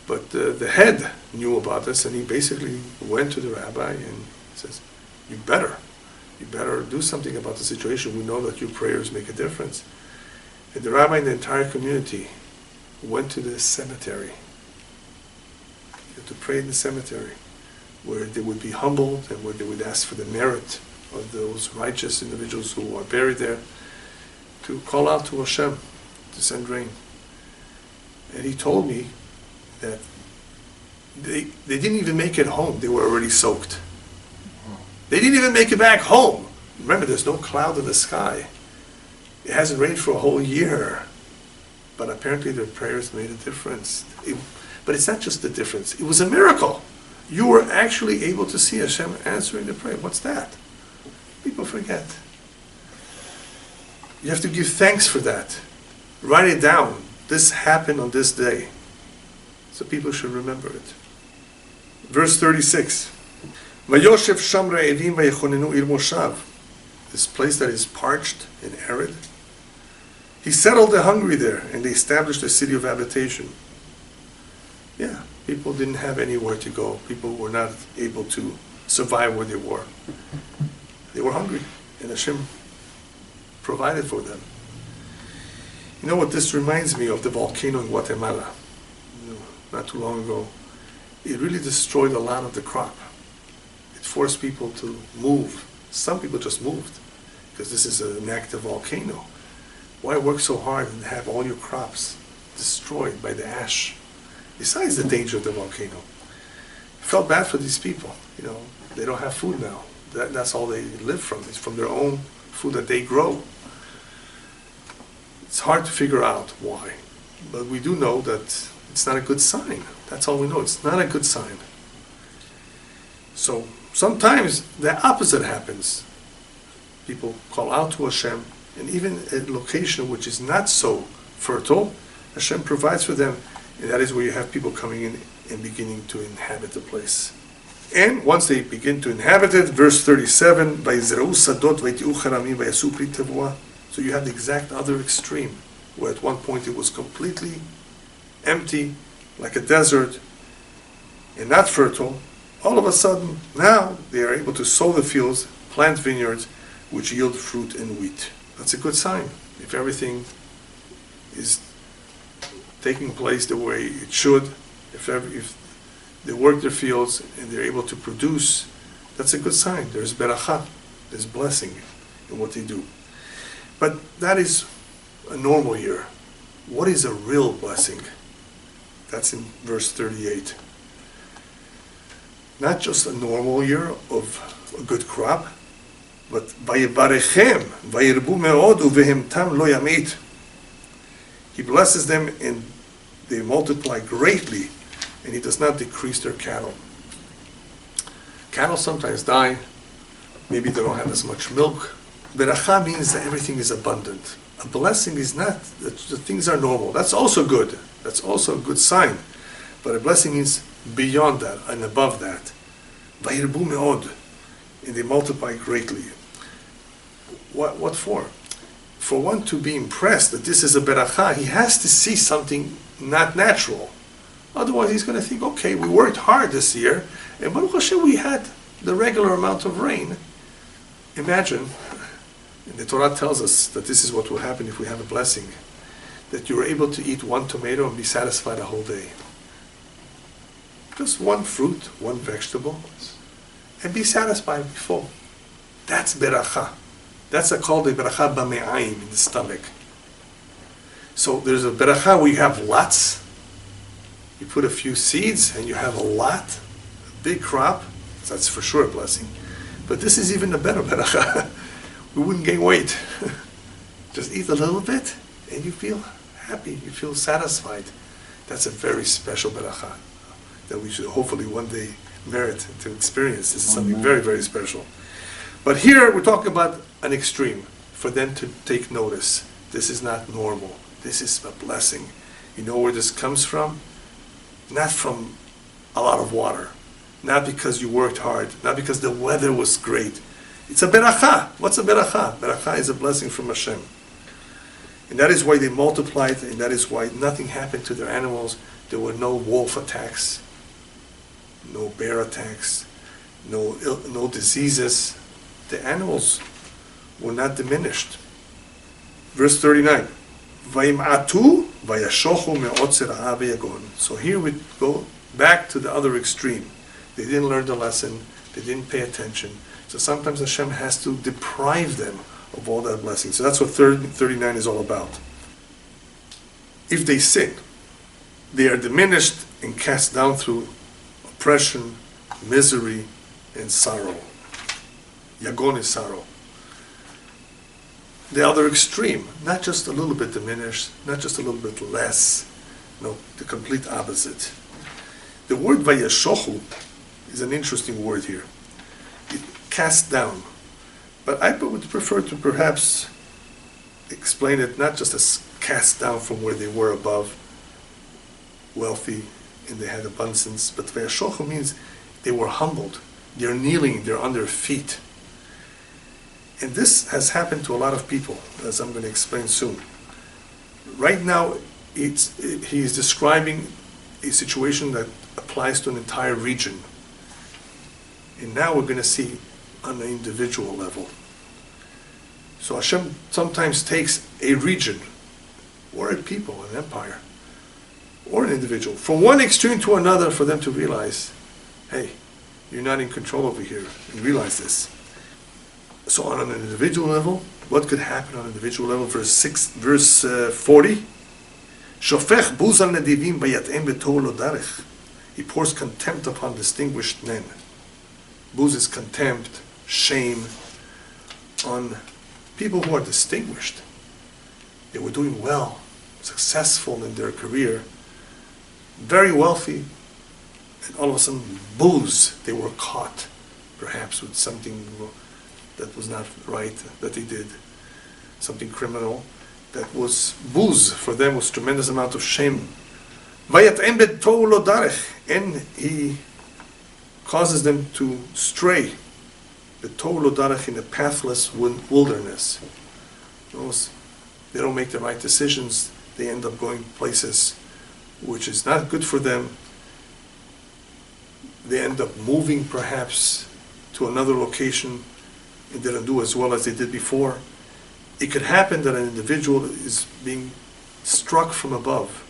But the head knew about this, and he basically went to the rabbi and says, you better do something about the situation. We know that your prayers make a difference. And the rabbi and the entire community went to the cemetery to pray in the cemetery, where they would be humbled and where they would ask for the merit of those righteous individuals who are buried there, to call out to Hashem to send rain. And he told me that they didn't even make it home. They were already soaked. They didn't even make it back home. Remember, there's no cloud in the sky. It hasn't rained for a whole year. But apparently their prayers made a difference. But it's not just the difference. It was a miracle. You were actually able to see Hashem answering the prayer. What's that? People forget. You have to give thanks for that. Write it down. This happened on this day. So people should remember it. Verse 36. Vayoshev sham re'evim vayechonenu il moshav. This place that is parched and arid. He settled the hungry there, and they established a city of habitation. Yeah, people didn't have anywhere to go. People were not able to survive where they were. They were hungry, and Hashem provided for them. You know what this reminds me of? The volcano in Guatemala, not too long ago. It really destroyed a lot of the crop. It forced people to move. Some people just moved because this is an active volcano. Why work so hard and have all your crops destroyed by the ash? Besides the danger of the volcano. I felt bad for these people. They don't have food now. That's all they live from. It's from their own food that they grow. It's hard to figure out why. But we do know that it's not a good sign. That's all we know. It's not a good sign. So sometimes the opposite happens. People call out to Hashem, and even a location which is not so fertile, Hashem provides for them, and that is where you have people coming in and beginning to inhabit the place. And once they begin to inhabit it, verse 37, "Vayizra'u sadot vayti'u charamim vayasu pri tevuah." So you have the exact other extreme, where at one point it was completely empty, like a desert, and not fertile. All of a sudden, now they are able to sow the fields, plant vineyards, which yield fruit and wheat. That's a good sign. If everything is taking place the way it should, if they work their fields and they're able to produce, that's a good sign. There's beracha, there's blessing in what they do. But that is a normal year. What is a real blessing? That's in verse 38. Not just a normal year of a good crop, but vayibarechem, vayirbu me'od uvehemtam lo yamit. He blesses them and they multiply greatly, and he does not decrease their cattle. Cattle sometimes die. Maybe they don't have as much milk. Beracha means that everything is abundant. A blessing is not that the things are normal. That's also good. That's also a good sign. But a blessing means beyond that and above that. Vayirbu me'od, and they multiply greatly. What for? For one to be impressed that this is a beracha, he has to see something not natural. Otherwise, he's going to think, okay, we worked hard this year, and Baruch Hashem, we had the regular amount of rain. Imagine, and the Torah tells us that this is what will happen if we have a blessing, that you're able to eat one tomato and be satisfied a whole day. Just one fruit, one vegetable, and be satisfied, be full. That's beracha. That's called a beracha b'me'ayim, in the stomach. So there's a beracha where you have lots. You put a few seeds and you have a lot, a big crop. So that's for sure a blessing. But this is even a better beracha. We wouldn't gain weight. Just eat a little bit and you feel happy, you feel satisfied. That's a very special beracha that we should hopefully one day merit to experience. This is something very, very special. But here we're talking about an extreme, for them to take notice. This is not normal. This is a blessing. You know where this comes from? Not from a lot of water. Not because you worked hard. Not because the weather was great. It's a beracha. What's a beracha? Beracha is a blessing from Hashem. And that is why they multiplied, and that is why nothing happened to their animals. There were no wolf attacks, no bear attacks, no diseases. The animals were not diminished. Verse 39. Vayim'atu vayashochu me'otzer ha'av. So here we go back to the other extreme. They didn't learn the lesson. They didn't pay attention. So sometimes Hashem has to deprive them of all that blessing. So that's what 39 is all about. If they sin, they are diminished and cast down through oppression, misery, and sorrow. Yagon is sorrow. The other extreme, not just a little bit diminished, not just a little bit less, no, the complete opposite. The word vayashochu is an interesting word here. It cast down. But I would prefer to perhaps explain it not just as cast down from where they were above, wealthy, and they had abundance, but vayashochu means they were humbled. They're kneeling, they're on their feet. And this has happened to a lot of people, as I'm going to explain soon. Right now, he is describing a situation that applies to an entire region. And now we're going to see on an individual level. So Hashem sometimes takes a region, or a people, an empire, or an individual, from one extreme to another for them to realize, hey, you're not in control over here, and realize this. So on an individual level, what could happen on an individual level? Verse 40, Shofech buz al nedivim vayat'em b'tohu lo darech. He pours contempt upon distinguished men. Buz is contempt, shame, on people who are distinguished. They were doing well, successful in their career, very wealthy, and all of a sudden, booze, they were caught, perhaps with something that was not right that they did, something criminal. That was booze for them, was tremendous amount of shame. Vayat'em b'tohu lo darech, and he causes them to stray. B'tohu lo darech, in a pathless wilderness. They don't make the right decisions. They end up going places which is not good for them. They end up moving perhaps to another location and they don't do as well as they did before. It could happen that an individual is being struck from above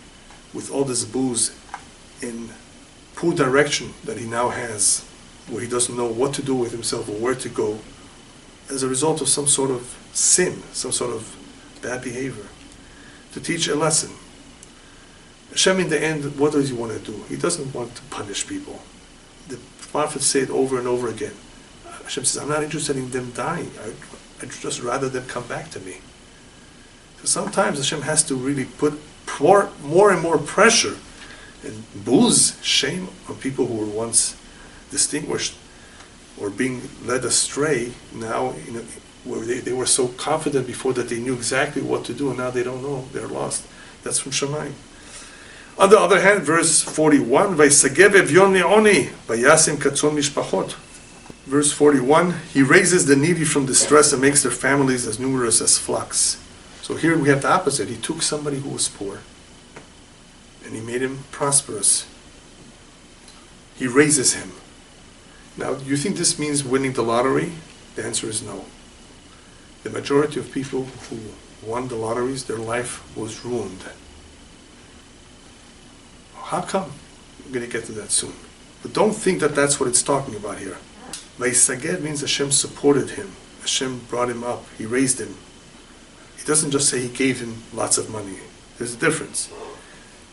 with all this booze in poor direction that he now has, where he doesn't know what to do with himself or where to go, as a result of some sort of sin, some sort of bad behavior, to teach a lesson. Hashem, in the end, what does he want to do? He doesn't want to punish people. The prophets say it over and over again. Hashem says, I'm not interested in them dying. I'd just rather them come back to me. So sometimes Hashem has to really put more and more pressure and booze, shame on people who were once distinguished or being led astray now, where they were so confident before that they knew exactly what to do, and now they don't know, they're lost. That's from Shamayim. On the other hand, verse 41, Vaysagev evyon le'oni, vayasim katzon mishpachot. Verse 41, he raises the needy from distress and makes their families as numerous as flocks. So here we have the opposite. He took somebody who was poor and he made him prosperous. He raises him. Now, do you think this means winning the lottery? The answer is no. The majority of people who won the lotteries, their life was ruined. How come? I'm going to get to that soon. But don't think that that's what it's talking about here. Vaisaged means Hashem supported him. Hashem brought him up. He raised him. He doesn't just say he gave him lots of money. There's a difference.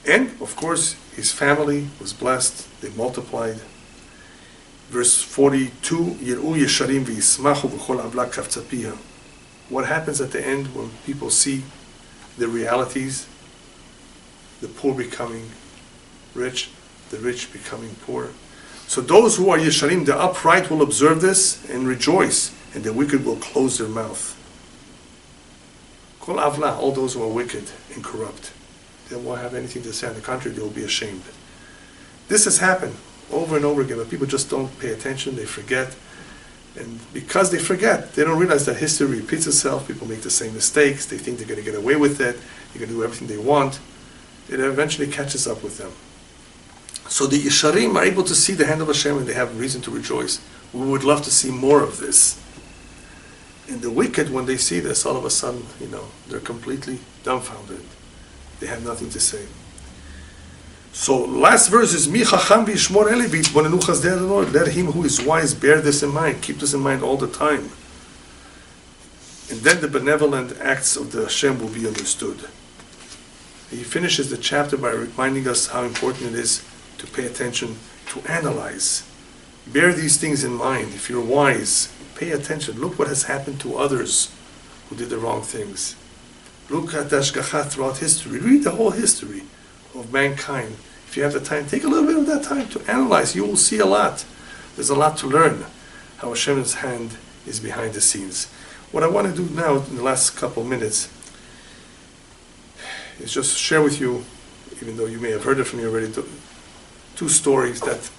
And, of course, his family was blessed. They multiplied. Verse 42, Yir'u yesharim v'yismachu v'chol avla kavtzapiha. What happens at the end when people see the realities? The poor becoming rich, the rich becoming poor. So those who are yesharim, the upright, will observe this and rejoice, and the wicked will close their mouth. Kol avla, all those who are wicked and corrupt, they won't have anything to say. On the contrary, they will be ashamed. This has happened over and over again, but people just don't pay attention, they forget. And because they forget, they don't realize that history repeats itself. People make the same mistakes. They think they're going to get away with it. They're going to do everything they want. It eventually catches up with them. So the Yesharim are able to see the hand of Hashem and they have reason to rejoice. We would love to see more of this. And the wicked, when they see this, all of a sudden, they're completely dumbfounded. They have nothing to say. So last verse is Mi chacham v'yishmor ele v'yitbonenu chazdei Adonai. Let him who is wise bear this in mind. Keep this in mind all the time. And then the benevolent acts of the Hashem will be understood. He finishes the chapter by reminding us how important it is to pay attention, to analyze. Bear these things in mind. If you're wise, pay attention. Look what has happened to others who did the wrong things. Look at the Hashgacha throughout history. Read the whole history of mankind. If you have the time, take a little bit of that time to analyze. You will see a lot. There's a lot to learn. How Hashem's hand is behind the scenes. What I want to do now in the last couple minutes is just share with you, even though you may have heard it from me already, two stories that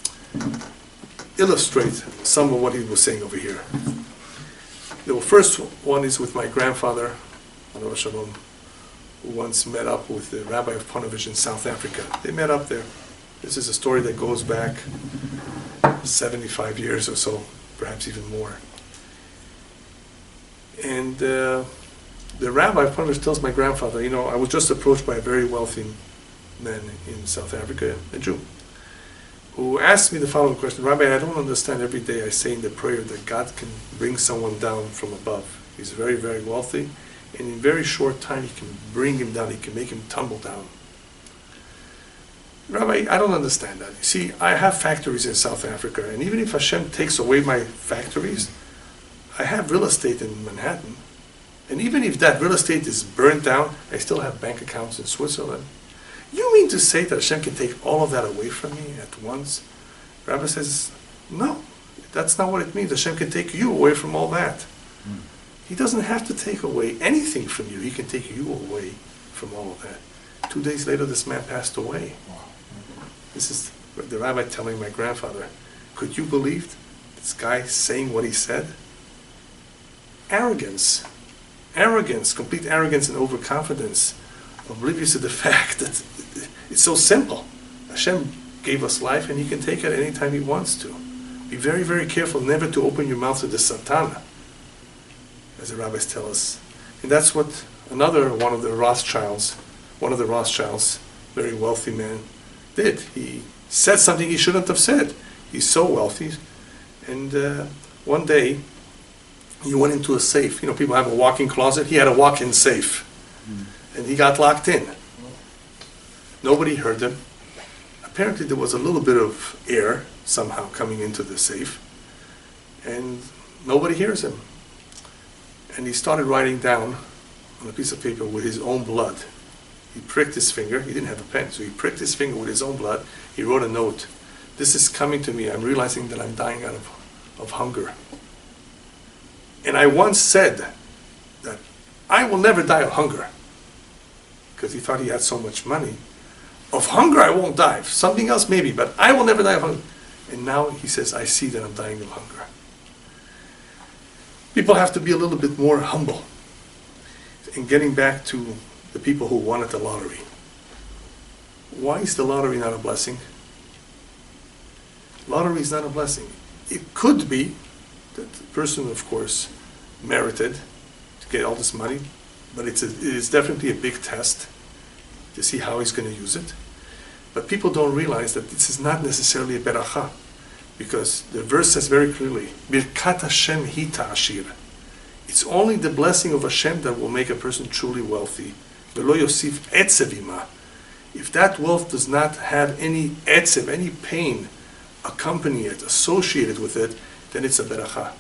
illustrate some of what he was saying over here. The first one is with my grandfather, Alav Shalom, who once met up with the Rabbi of Ponevezh in South Africa. They met up there. This is a story that goes back 75 years or so, perhaps even more. And the rabbi tells my grandfather, I was just approached by a very wealthy man in South Africa, a Jew, who asked me the following question: Rabbi, I don't understand. Every day I say in the prayer that God can bring someone down from above. He's very, very wealthy, and in very short time he can bring him down, he can make him tumble down. Rabbi, I don't understand that. You see, I have factories in South Africa, and even if Hashem takes away my factories, I have real estate in Manhattan. And even if that real estate is burned down, I still have bank accounts in Switzerland. You mean to say that Hashem can take all of that away from me at once? Rabbi says, no, that's not what it means. Hashem can take you away from all that. He doesn't have to take away anything from you. He can take you away from all of that. 2 days later, this man passed away. This is the rabbi telling my grandfather, could you believe this guy saying what he said? Arrogance, complete arrogance and overconfidence, oblivious to the fact that it's so simple. Hashem gave us life and he can take it anytime he wants to. Be very, very careful never to open your mouth to the Satan, as the rabbis tell us. And that's what one of the Rothschilds, very wealthy man, did. He said something he shouldn't have said. He's so wealthy. And one day, he went into a safe. People have a walk-in closet. He had a walk-in safe. And he got locked in. Nobody heard him. Apparently there was a little bit of air somehow coming into the safe. And nobody hears him. And he started writing down on a piece of paper with his own blood. He pricked his finger. He didn't have a pen, so he pricked his finger with his own blood. He wrote a note. This is coming to me. I'm realizing that I'm dying out of hunger. And I once said that I will never die of hunger, because he thought he had so much money. Of hunger I won't die. Something else maybe, but I will never die of hunger. And now he says, I see that I'm dying of hunger. People have to be a little bit more humble. And getting back to the people who wanted the lottery. Why is the lottery not a blessing? Lottery is not a blessing. It could be that the person, of course, merited to get all this money, but it is definitely a big test to see how he's going to use it. But people don't realize that this is not necessarily a beracha, because the verse says very clearly, Birkat Hashem hi ta'ashir. It's only the blessing of Hashem that will make a person truly wealthy. V'lo yosif etzev ima. If that wealth does not have any etzev, any pain accompany it, associated with it, then it's a beracha.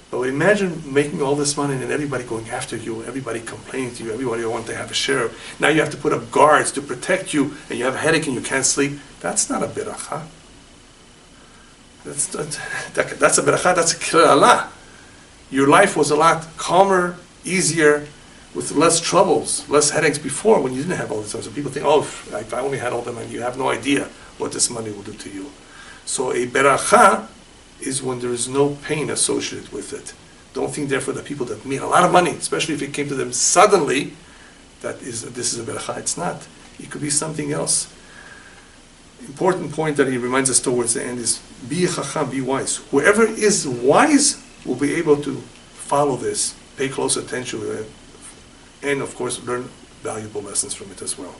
But imagine making all this money and everybody going after you, everybody complaining to you, everybody wants to have a share. Now you have to put up guards to protect you, and you have a headache and you can't sleep. That's not a beracha. That's a beracha, that's a kira'ala. Your life was a lot calmer, easier, with less troubles, less headaches before, when you didn't have all this stuff. So people think, if I only had all the money. You have no idea what this money will do to you. So a beracha is when there is no pain associated with it. Don't think, therefore, that people that made a lot of money, especially if it came to them suddenly, this is a beracha. It's not. It could be something else. Important point that he reminds us towards the end is, be chacham, be wise. Whoever is wise will be able to follow this, pay close attention to it, and of course learn valuable lessons from it as well.